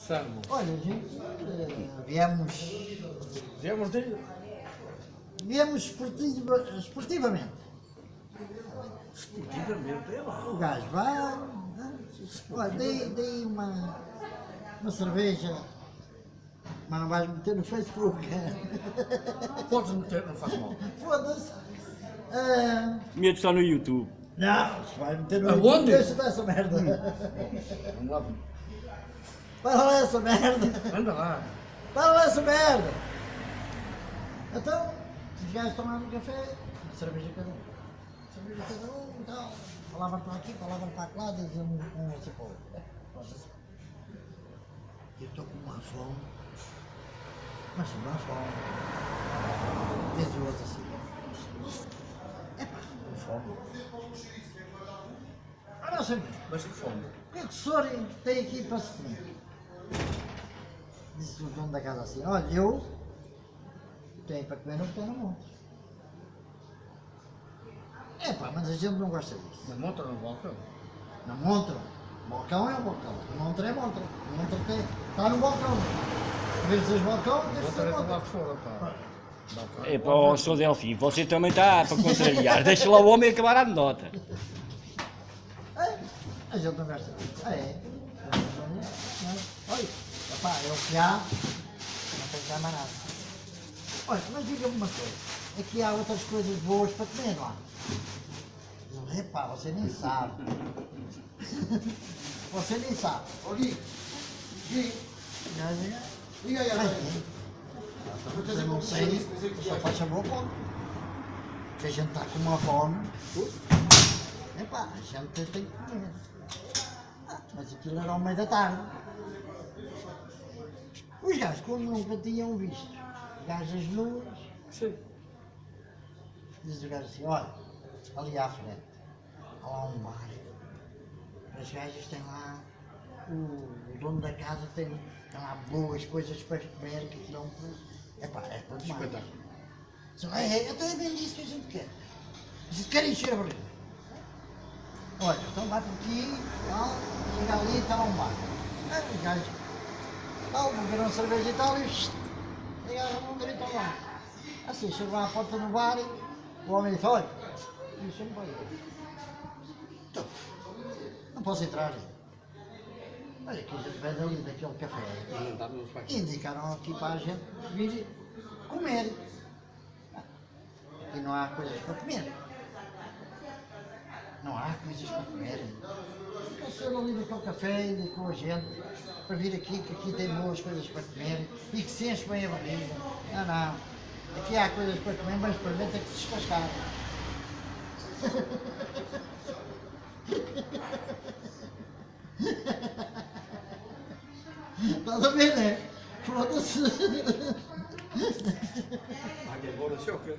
Samos. Olha, gente, viemos Viemos de. esportivamente. Esportivamente, é lá. O gajo vai, né? Olha, dei uma cerveja, mas não vais meter no Facebook. Podes meter, não faz mal. Foda-se. Medo está no YouTube. Não, se vai meter no Aonde? Deixa dessa merda. Vamos lá. Para lá essa merda. Anda lá. Para lá essa merda. Então, os gajos tomaram um café, cerveja cada um. Cerveja cada um e tal. Falavam para aqui, falavam para lá, diziam um assim para o outro. Eu estou com uma fome. Mas uma fome. Diz o outro assim. Epá, com fome. Ah, não sei. Mas que fome. O que é que o senhor tem aqui para se comer? Disse o dono da casa assim, olha, eu tenho para comer, não tenho na montra. É pá, mas a gente não gosta disso. Na montra no balcão. Na montra, balcão é o balcão, montra é montra. Montra está no balcão. Vês os balcão, tens de Montra ser é lá montra. fora, pá. Balcão. É para o Sr. Delfim, você também está para contrariar. Deixa lá o homem acabar a anedota. É, a gente não gosta disso. Olha, pá, é o que há, não tem que dar mais nada. Olha, mas diga-me uma coisa, aqui há outras coisas boas para comer, não há? Epá, você nem sabe. Você nem sabe. Ô Gui, Gui, liga aí agora. Eu não sei, só faz favor, come. Que a gente está com uma fome. Epá, a gente tem que comer. Mas aquilo era ao meio da tarde. Os gajos, como nunca tinham visto gajas nuas, Sim. diz o gajo assim, olha, ali à frente, há lá um bar. As gajas têm lá, o dono da casa tem lá boas coisas para comer, que aquilo é para demais. Espetáculo. Então é bem isso que a gente quer. A gente quer encher a barriga. Olha, então vai por aqui, tal, chega ali e está lá um bar. Os gajos, tal, beberam uma cerveja e tal, e ligaram um grito ao bar. Assim, chegou à porta do bar e o homem disse, olha, deixa-me para aí. Então, não posso entrar. Olha, aqui a gente pede ali daquele café. Não dá nos pais. E indicaram aqui para a gente vir comer. Aqui não há coisas para comer. Não há coisas para comer. Apareceram ali naquele café e com a gente para vir aqui, que aqui tem boas coisas para comer e que se enche bem a barriga. Não, não. Aqui há coisas para comer, mas para ver tem que se descascar. Estás a ver, né? Foda-se. Agora choca.